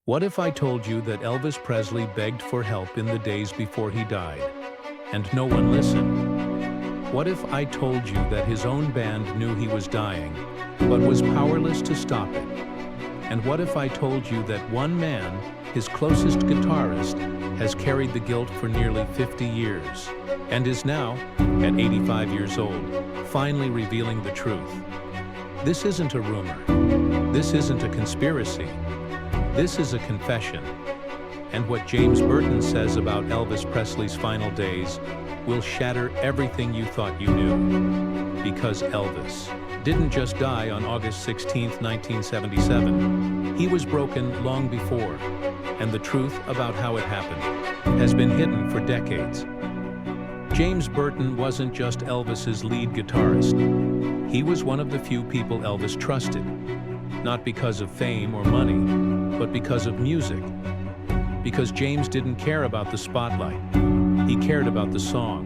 What if I told you that Elvis Presley begged for help in the days before he died, and no one listened? What if I told you that his own band knew he was dying, but was powerless to stop it? And what if I told you that one man, his closest guitarist, has carried the guilt for nearly 50 years, and is now, at 85 years old, finally revealing the truth? This isn't a rumor. This isn't a conspiracy. This is a confession. And what James Burton says about Elvis Presley's final days will shatter everything you thought you knew. Because Elvis didn't just die on August 16, 1977. He was broken long before, and the truth about how it happened has been hidden for decades. James Burton wasn't just Elvis's lead guitarist. He was one of the few people Elvis trusted, not because of fame or money, but because of music. Because James didn't care about the spotlight. He cared about the song.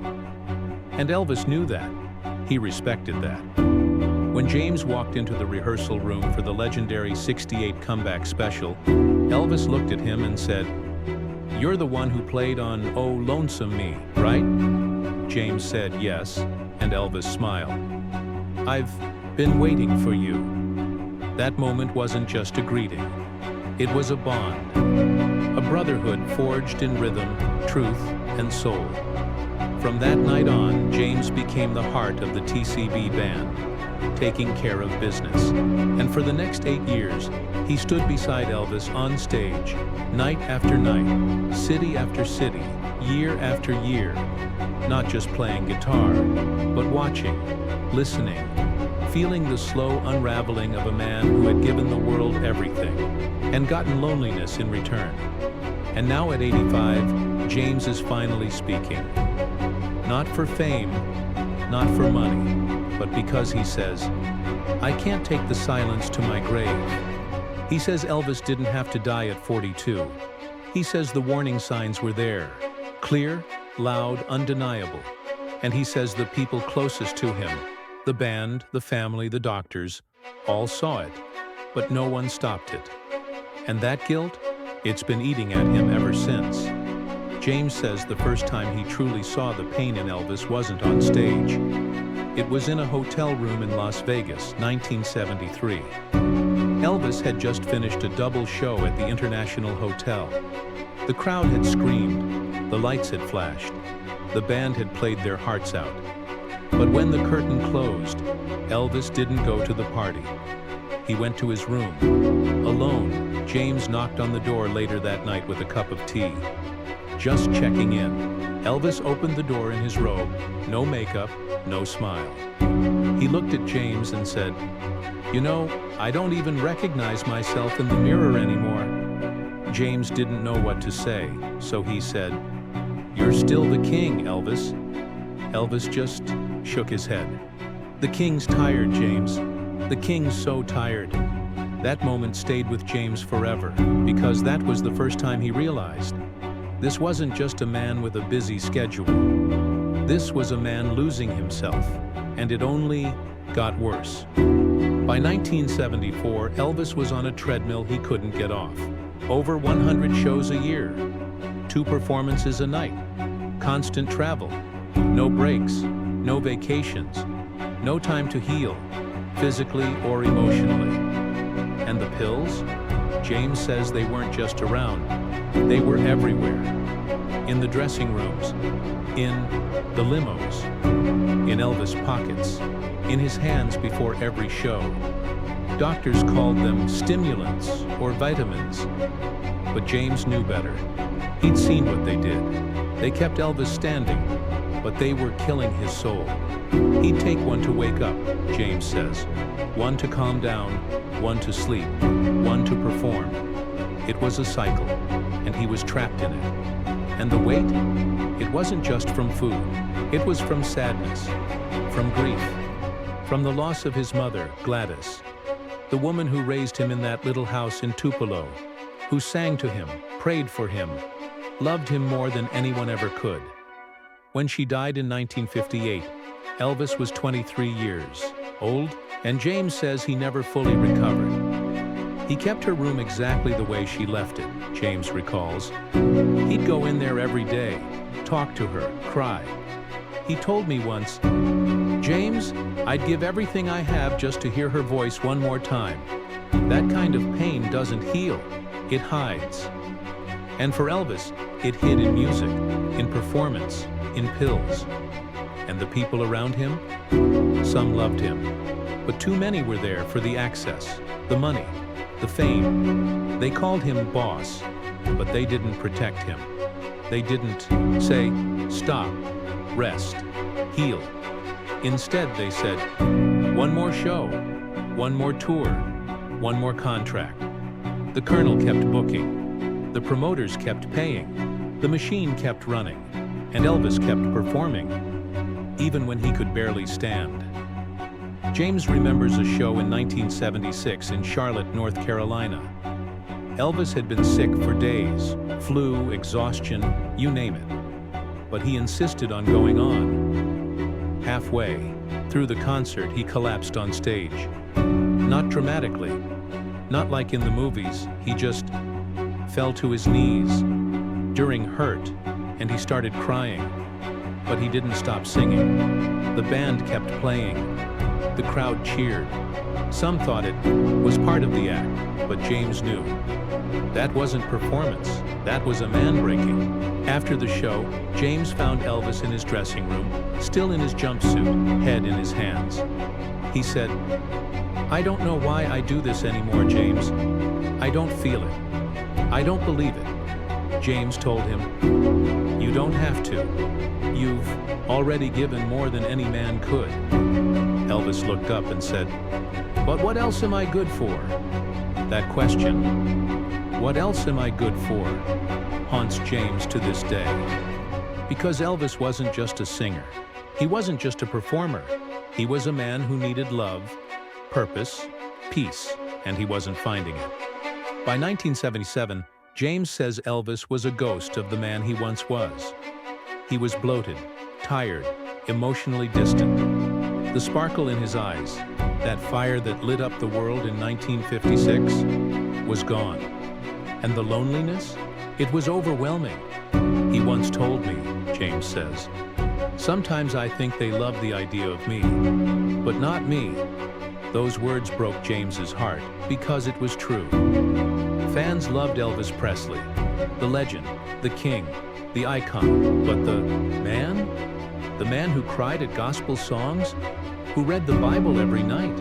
And Elvis knew that. He respected that. When James walked into the rehearsal room for the legendary '68 comeback special, Elvis looked at him and said, "You're the one who played on Oh Lonesome Me, right?" James said yes, and Elvis smiled. "I've been waiting for you." That moment wasn't just a greeting. It was a bond, a brotherhood forged in rhythm, truth, and soul. From that night on, James became the heart of the TCB Band, taking care of business. And for the next 8 years, he stood beside Elvis on stage, night after night, city after city, year after year, not just playing guitar, but watching, listening, feeling the slow unraveling of a man who had given the world everything and gotten loneliness in return. And now at 85, James is finally speaking. Not for fame, not for money, but because he says, "I can't take the silence to my grave." He says Elvis didn't have to die at 42. He says the warning signs were there, clear, loud, undeniable. And he says the people closest to him, the band, the family, the doctors, all saw it, but no one stopped it. And that guilt, it's been eating at him ever since. James says the first time he truly saw the pain in Elvis wasn't on stage. It was in a hotel room in Las Vegas, 1973. Elvis had just finished a double show at the International Hotel. The crowd had screamed, the lights had flashed, the band had played their hearts out. But when the curtain closed, Elvis didn't go to the party. He went to his room. Alone, James knocked on the door later that night with a cup of tea. Just checking in. Elvis opened the door in his robe, no makeup, no smile. He looked at James and said, "You know, I don't even recognize myself in the mirror anymore." James didn't know what to say, so he said, "You're still the king, Elvis." Elvis just shook his head. "The king's tired, James. The king's so tired." That moment stayed with James forever, because that was the first time he realized this wasn't just a man with a busy schedule. This was a man losing himself, and it only got worse. By 1974, Elvis was on a treadmill he couldn't get off. Over 100 shows a year, 2 performances a night, constant travel, no breaks, no vacations, no time to heal, physically or emotionally. And the pills? James says they weren't just around, they were everywhere. In the dressing rooms, in the limos, in Elvis' pockets, in his hands before every show. Doctors called them stimulants or vitamins, but James knew better. He'd seen what they did. They kept Elvis standing, but they were killing his soul. He'd take one to wake up, James says, one to calm down, one to sleep, one to perform. It was a cycle, and he was trapped in it. And the weight? It wasn't just from food. It was from sadness, from grief, from the loss of his mother, Gladys, the woman who raised him in that little house in Tupelo, who sang to him, prayed for him, loved him more than anyone ever could. When she died in 1958, Elvis was 23 years old, and James says he never fully recovered. He kept her room exactly the way she left it, James recalls. He'd go in there every day, talk to her, cry. He told me once, "James, I'd give everything I have just to hear her voice one more time. That kind of pain doesn't heal, it hides." And for Elvis, it hid in music, in performance, in pills. And the people around him? Some loved him, but too many were there for the access, the money, the fame. They called him boss, but they didn't protect him. They didn't say, "Stop, rest, heal." Instead, they said, "One more show, one more tour, one more contract." The colonel kept booking, the promoters kept paying, the machine kept running, and Elvis kept performing, even when he could barely stand. James remembers a show in 1976 in Charlotte, North Carolina. Elvis had been sick for days, flu, exhaustion, you name it. But he insisted on going on. Halfway through the concert, he collapsed on stage. Not dramatically, not like in the movies, he just fell to his knees during Hurt, and he started crying. But he didn't stop singing. The band kept playing. The crowd cheered. Some thought it was part of the act, but James knew. That wasn't performance, that was a man breaking. After the show, James found Elvis in his dressing room, still in his jumpsuit, head in his hands. He said, "I don't know why I do this anymore, James. I don't feel it. I don't believe it." James told him, "You don't have to. You've already given more than any man could." Elvis looked up and said, "But what else am I good for?" That question, "What else am I good for?" haunts James to this day. Because Elvis wasn't just a singer. He wasn't just a performer. He was a man who needed love, purpose, peace, and he wasn't finding it. By 1977, James says Elvis was a ghost of the man he once was. He was bloated, tired, emotionally distant. The sparkle in his eyes, that fire that lit up the world in 1956, was gone. And the loneliness? It was overwhelming. He once told me, James says, "Sometimes I think they love the idea of me, but not me." Those words broke James's heart because it was true. Fans loved Elvis Presley, the legend, the king, the icon, but the man? The man who cried at gospel songs, who read the Bible every night,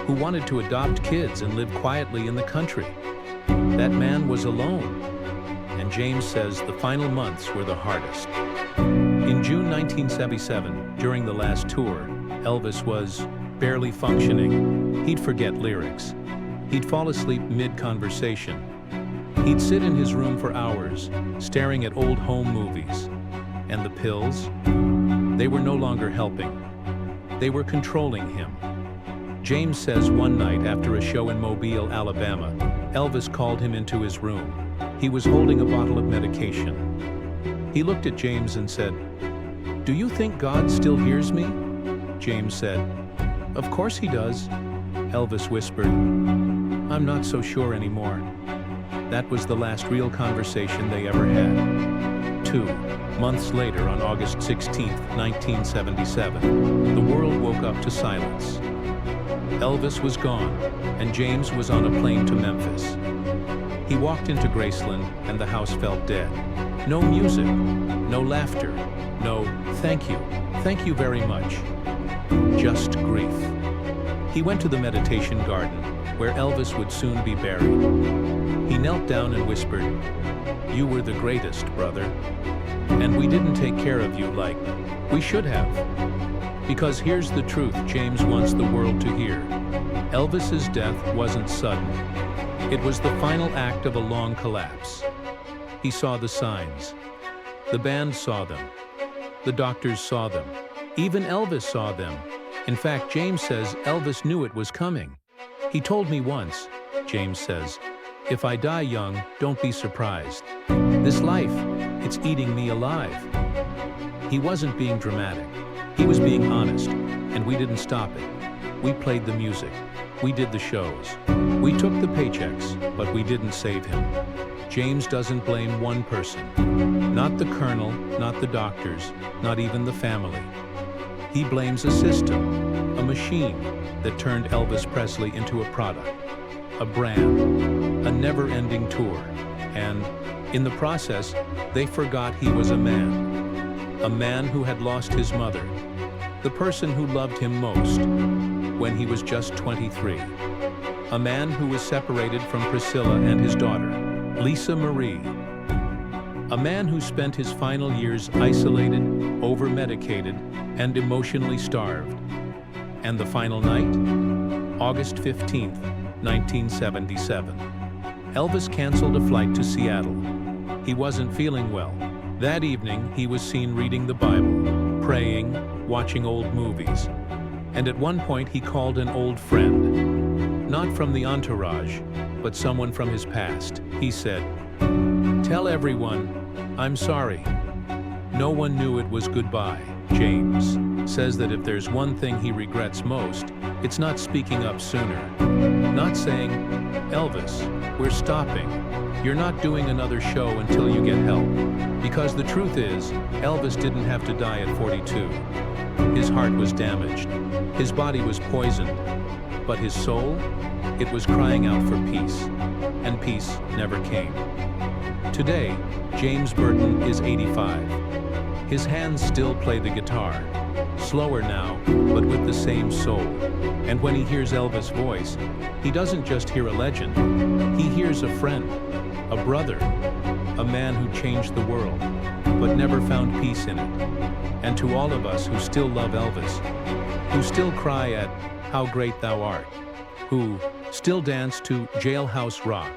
who wanted to adopt kids and live quietly in the country. That man was alone. And James says the final months were the hardest. In June 1977, during the last tour, Elvis was barely functioning. He'd forget lyrics. He'd fall asleep mid-conversation. He'd sit in his room for hours, staring at old home movies. And the pills? They were no longer helping. They were controlling him. James says one night after a show in Mobile, Alabama, Elvis called him into his room. He was holding a bottle of medication. He looked at James and said, "Do you think God still hears me?" James said, "Of course he does." Elvis whispered, "I'm not so sure anymore." That was the last real conversation they ever had. 2 months later, on August 16, 1977, the world woke up to silence. Elvis was gone, and James was on a plane to Memphis. He walked into Graceland, and the house felt dead. No music, no laughter, no thank you very much. Just grief. He went to the meditation garden, where Elvis would soon be buried. He knelt down and whispered, "You were the greatest, brother. And we didn't take care of you like we should have." Because here's the truth James wants the world to hear. Elvis's death wasn't sudden. It was the final act of a long collapse. He saw the signs. The band saw them. The doctors saw them. Even Elvis saw them. In fact, James says Elvis knew it was coming. He told me once, James says, "If I die young, don't be surprised. This life, it's eating me alive." He wasn't being dramatic. He was being honest, and we didn't stop it. We played the music. We did the shows. We took the paychecks, but we didn't save him. James doesn't blame one person. Not the colonel, not the doctors, not even the family. He blames a system, a machine that turned Elvis Presley into a product, a brand, a never-ending tour. And, in the process, they forgot he was a man who had lost his mother, the person who loved him most, when he was just 23. A man who was separated from Priscilla and his daughter, Lisa Marie. A man who spent his final years isolated, over-medicated, and emotionally starved. And the final night? August 15th, 1977. Elvis canceled a flight to Seattle. He wasn't feeling well. That evening, he was seen reading the Bible, praying, watching old movies. And at one point, he called an old friend. Not from the entourage, but someone from his past. He said, "Tell everyone, I'm sorry." No one knew it was goodbye. James says that if there's one thing he regrets most, it's not speaking up sooner. Not saying, "Elvis, we're stopping. You're not doing another show until you get help." Because the truth is, Elvis didn't have to die at 42. His heart was damaged. His body was poisoned. But his soul? It was crying out for peace. And peace never came. Today, James Burton is 85. His hands still play the guitar. Slower now, but with the same soul. And when he hears Elvis' voice, he doesn't just hear a legend. He hears a friend, a brother, a man who changed the world, but never found peace in it. And to all of us who still love Elvis, who still cry at "How Great Thou Art," who still dance to Jailhouse Rock,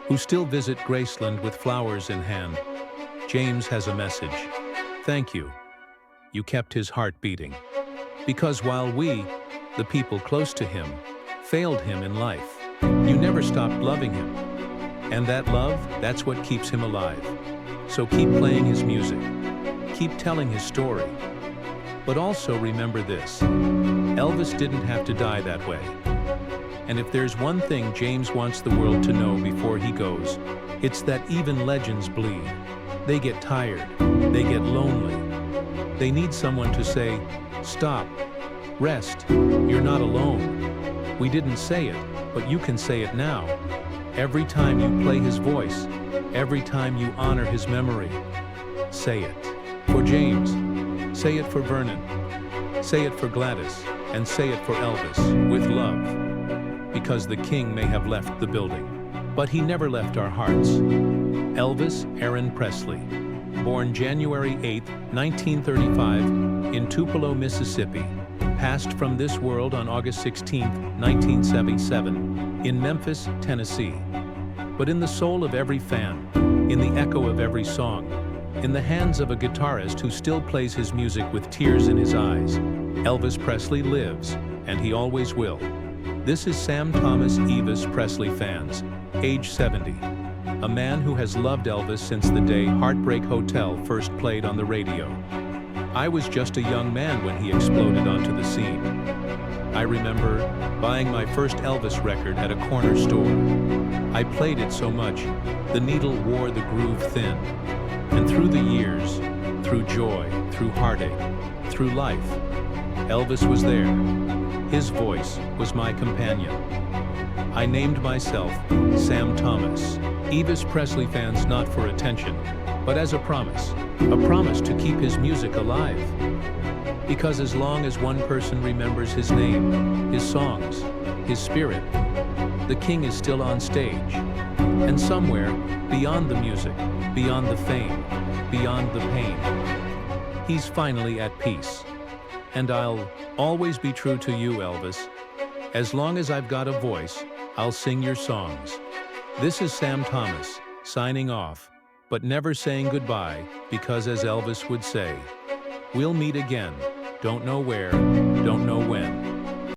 who still visit Graceland with flowers in hand, James has a message. Thank you. You kept his heart beating. Because while we, the people close to him, failed him in life, you never stopped loving him. And that love, that's what keeps him alive. So keep playing his music. Keep telling his story. But also remember this: Elvis didn't have to die that way. And if there's one thing James wants the world to know before he goes, it's that even legends bleed. They get tired. They get lonely. They need someone to say, "Stop. Rest. You're not alone." We didn't say it, but you can say it now. Every time you play his voice, every time you honor his memory, say it. For James, say it for Vernon, say it for Gladys, and say it for Elvis, with love. Because the king may have left the building, but he never left our hearts. Elvis Aaron Presley, born January 8, 1935, in Tupelo, Mississippi, passed from this world on August 16, 1977, in Memphis, Tennessee. But in the soul of every fan, in the echo of every song, in the hands of a guitarist who still plays his music with tears in his eyes, Elvis Presley lives, and he always will. This is Sam Thomas Elvis Presley fans, age 70. A man who has loved Elvis since the day Heartbreak Hotel first played on the radio. I was just a young man when he exploded onto the scene. I remember buying my first Elvis record at a corner store. I played it so much, the needle wore the groove thin. And through the years, through joy, through heartache, through life, Elvis was there. His voice was my companion. I named myself Sam Thomas. Elvis Presley fans, not for attention, but as a promise to keep his music alive. Because as long as one person remembers his name, his songs, his spirit, the king is still on stage. And somewhere, beyond the music, beyond the fame, beyond the pain, he's finally at peace. And I'll always be true to you, Elvis. As long as I've got a voice, I'll sing your songs. This is Sam Thomas, signing off, but never saying goodbye, because as Elvis would say, we'll meet again, don't know where, don't know when.